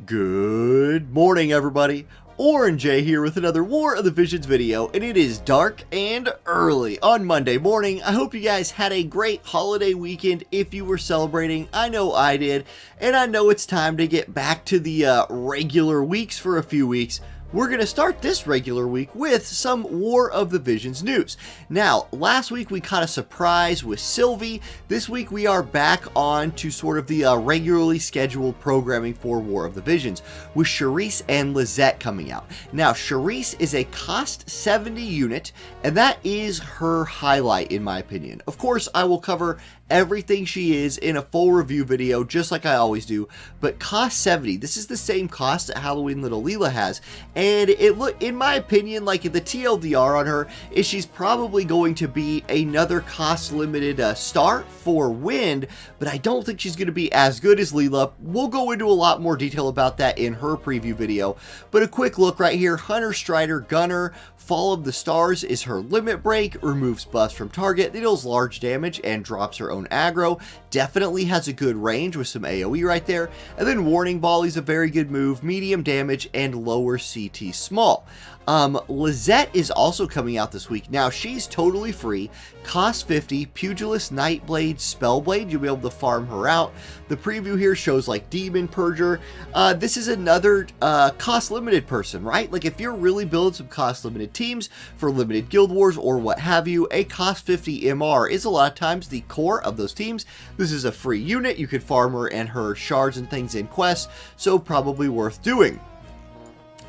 Good morning, everybody. Orange J here with another War of the Visions video, and it is dark and early on Monday morning. I hope you guys had a great holiday weekend if you were celebrating. I know I did, and I know it's time to get back to the regular weeks for a few weeks. We're going to start this regular week with some War of the Visions news. Now, last week we caught a surprise with Sylvie. This week we are back on to sort of the regularly scheduled programming for War of the Visions, with Charisse and Lizette coming out. Now, Charisse is a cost 70 unit, and that is her highlight in my opinion. Of course, I will cover everything she is in a full review video, just like I always do, but cost 70, this is the same cost that Halloween Little Leela has, and in my opinion, like the TLDR on her is she's probably going to be another cost limited star for Wind, but I don't think she's going to be as good as Leela. We'll go into a lot more detail about that in her preview video, but a quick look right here: Hunter, Strider, Gunner. Fall of the Stars is her limit break, removes buffs from target, deals large damage, and drops her own aggro. Definitely has a good range with some AoE right there. And then Warning Volley is a very good move, medium damage, and lower CT small. Lizette is also coming out this week. Now, she's totally free, cost 50, Pugilist, Nightblade, Spellblade. You'll be able to farm her out. The preview here shows like Demon Purger. This is another cost limited person, right? Like if you're really building some cost limited teams for limited guild wars or what have you, a cost 50 MR is a lot of times the core of those teams. This is a free unit. You could farm her and her shards and things in quests, so probably worth doing.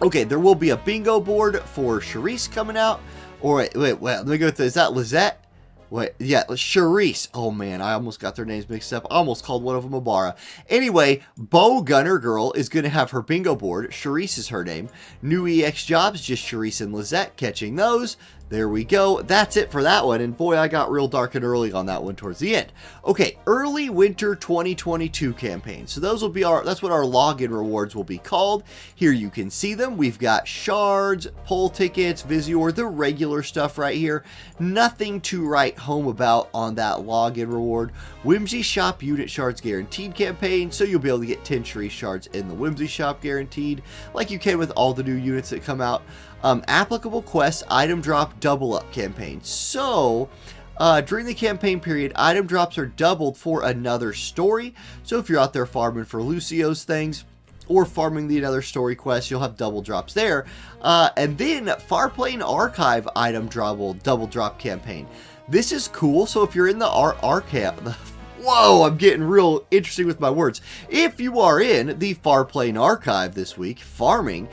Okay, there will be a bingo board for Charisse coming out. Or wait, let me go with this. Is that Lizette? Wait, yeah, Charisse. Oh man, I almost got their names mixed up. I almost called one of them Abara. Anyway, Bow Gunner Girl is going to have her bingo board. Charisse is her name. New EX jobs, just Charisse and Lizette catching those. There we go. That's it for that one. And boy, I got real dark and early on that one towards the end. Okay, early winter 2022 campaign. So those will be that's what our login rewards will be called. Here you can see them. We've got shards, poll tickets, Visior, the regular stuff right here. Nothing to write home about on that login reward. Whimsy Shop unit shards guaranteed campaign. So you'll be able to get 10 Charisse shards in the Whimsy Shop guaranteed, like you can with all the new units that come out. Applicable quest item drop double up campaign. So during the campaign period, item drops are doubled for another story. So if you're out there farming for Lucio's things or farming the another story quest, you'll have double drops there. And then Farplane Archive item double drop campaign. This is cool. So if you're in the archive, whoa, I'm getting real interesting with my words. If you are in the Farplane Archive this week, farming,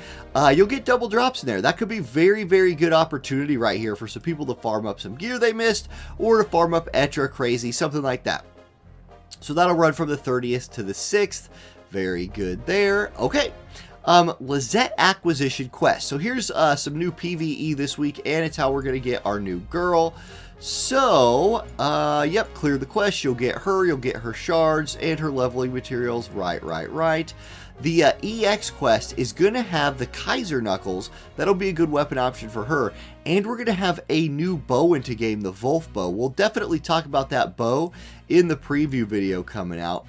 you'll get double drops in there. That could be very, very good opportunity right here for some people to farm up some gear they missed, or to farm up Etra Crazy, something like that. So that'll run from the 30th to the 6th. Very good there. Okay. Lizette acquisition quest. So here's some new PvE this week, and it's how we're going to get our new girl. So, yep, clear the quest. You'll get her shards and her leveling materials. Right. The EX quest is going to have the Kaiser Knuckles. That'll be a good weapon option for her. And we're going to have a new bow into game, the Wolf bow. We'll definitely talk about that bow in the preview video coming out.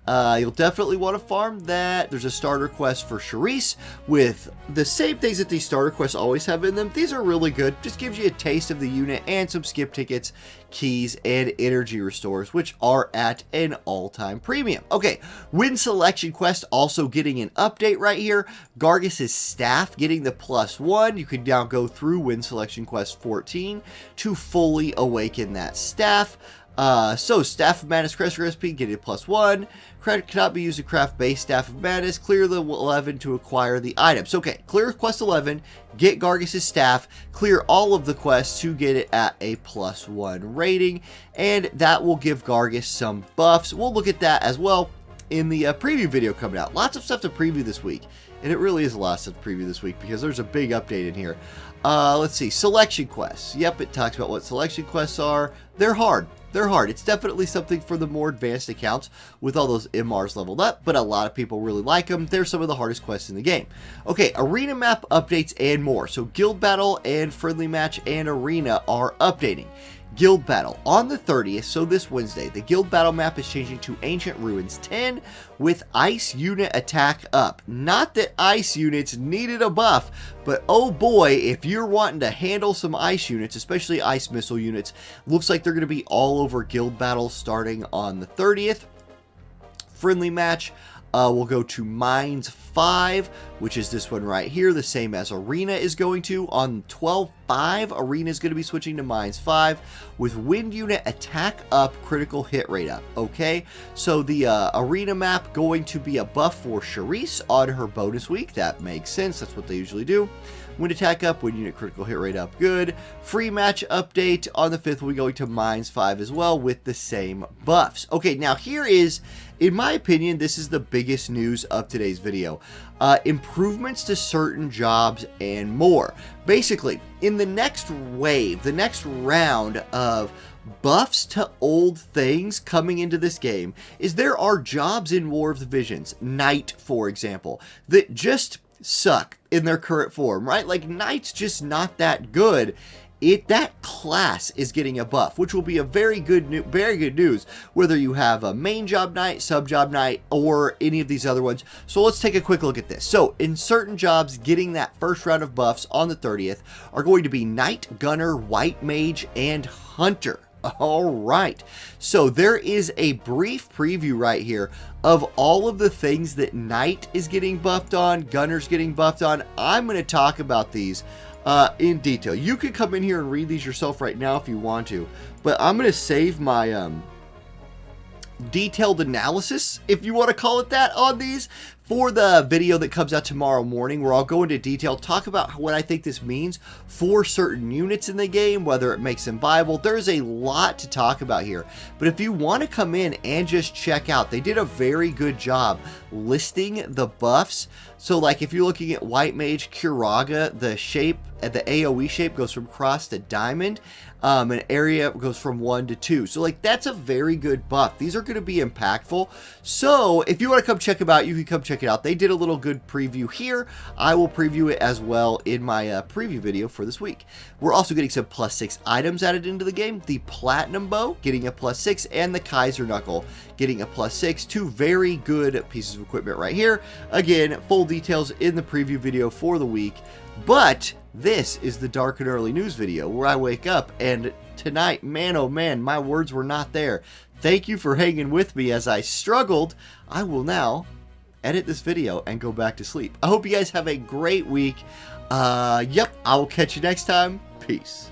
You'll definitely want to farm that. There's a starter quest for Charisse with the same things that these starter quests always have in them. These are really good. Just gives you a taste of the unit and some skip tickets, keys, and energy restores, which are at an all-time premium. Okay, Win Selection quest also getting an update right here. Gargus's staff getting the +1. You can now go through Win Selection quest 14 to fully awaken that staff. So Staff of Madness Crest recipe, get it +1. Credit cannot be used to craft base Staff of Madness. Clear the 11 to acquire the items. Okay, clear quest 11, get Gargus's staff, clear all of the quests to get it at a +1 rating, and that will give Gargus some buffs. We'll look at that as well in the preview video coming out. Lots of stuff to preview this week, and it really is a lot of stuff to preview this week because there's a big update in here. Let's see, selection quests. Yep, it talks about what selection quests are. They're hard. It's definitely something for the more advanced accounts with all those MRs leveled up, but a lot of people really like them. They're some of the hardest quests in the game. Okay, arena map updates and more. So guild battle and friendly match and arena are updating. Guild Battle. On the 30th, so this Wednesday, the Guild Battle map is changing to Ancient Ruins 10 with Ice Unit attack up. Not that Ice units needed a buff, but oh boy, if you're wanting to handle some Ice units, especially Ice Missile units, looks like they're going to be all over Guild Battle starting on the 30th. Friendly match. We'll go to Mines 5, which is this one right here, the same as Arena is going to. On 12-5, Arena is going to be switching to Mines 5 with Wind Unit attack up, critical hit rate up. Okay, so the Arena map going to be a buff for Charisse on her bonus week. That makes sense. That's what they usually do. Wind attack up, wind unit critical hit rate up, good. Free match update on the 5th, we'll be going to Mines 5 as well with the same buffs. Okay, now here is, in my opinion, this is the biggest news of today's video. Improvements to certain jobs and more. Basically, in the next wave, the next round of buffs to old things coming into this game, is there are jobs in War of the Visions, Knight for example, that just suck in their current form, right? Like Knight's just not that good. That class is getting a buff, which will be a very good news, whether you have a main job Knight, sub job Knight, or any of these other ones. So let's take a quick look at this. So in certain jobs, getting that first round of buffs on the 30th are going to be Knight, Gunner, White Mage, and Hunter. All right, so there is a brief preview right here of all of the things that Knight is getting buffed on, Gunner's getting buffed on. I'm going to talk about these in detail. You could come in here and read these yourself right now if you want to, but I'm going to save my detailed analysis, if you want to call it that, on these for the video that comes out tomorrow morning, where I'll go into detail, talk about what I think this means for certain units in the game, whether it makes them viable. There's a lot to talk about here, but if you want to come in and just check out, they did a very good job listing the buffs. So like if you're looking at White Mage Curaga, the shape, the AoE shape goes from cross to diamond. An area goes from 1 to 2. So like that's a very good buff. These are going to be impactful. So if you want to come check them out, you can come check it out. They did a little good preview here. I will preview it as well in my preview video for this week. We're also getting some +6 items added into the game. The Platinum Bow getting a +6 and the Kaiser Knuckle getting a +6. Two very good pieces of equipment right here. Again, full details in the preview video for the week. But this is the dark and early news video where I wake up and tonight, man oh man, my words were not there. Thank you for hanging with me as I struggled. I will now edit this video and go back to sleep. I hope you guys have a great week. Yep, I will catch you next time. Peace.